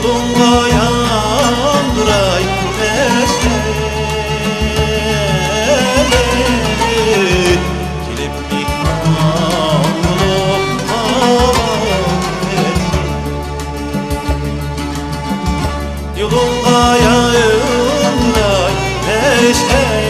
Yolunda yandıray neşeli Kilip nikmanlı Yolunda yandıray neşeli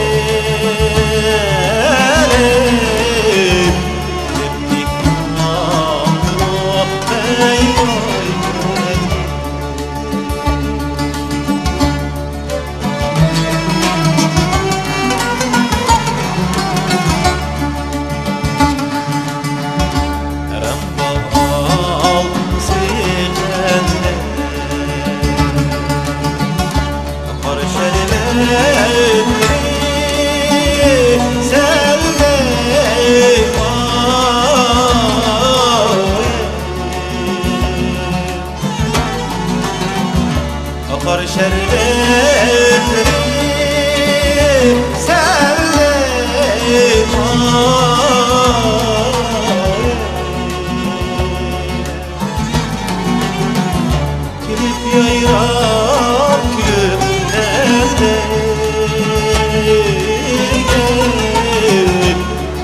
Akar şerbetleri Kilip yayrab gülüm nerede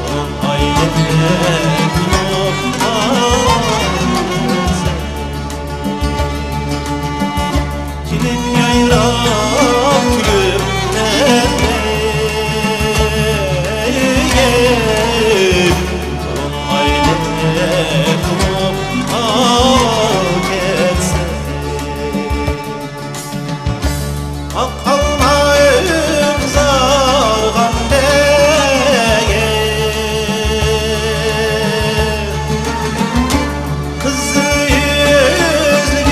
Onun ailene Kilip yayrab gülüm nerede Onun ailene hak etse Hak almayıp zargan değil Kızı yüzlüm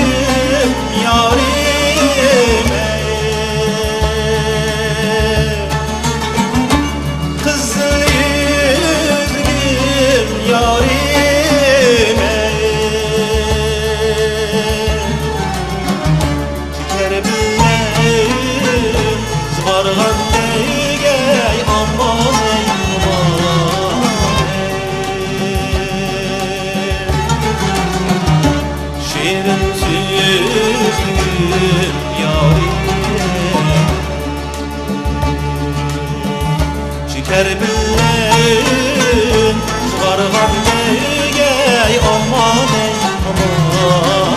yarime Kızı yüzlüm yarime Çiker bilmeyim zıbargan neygey aman ey aman Şirin süzlüm yarime Çiker bilmeyim zıbargan neygey aman ey aman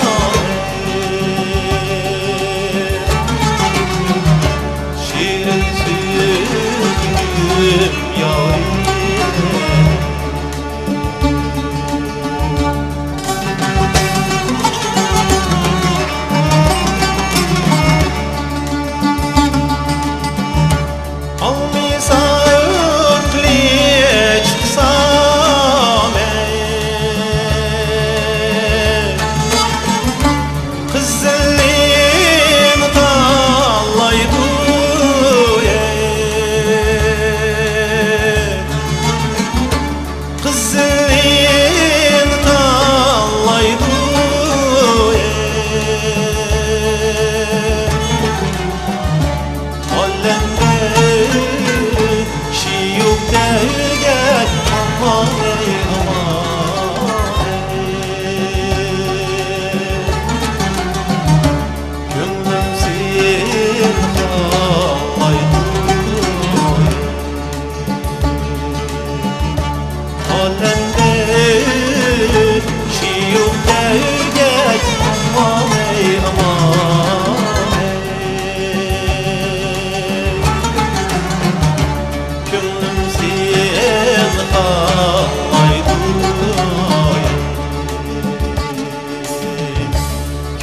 Şirin süzlüm yarime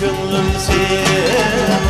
Gönlüm sen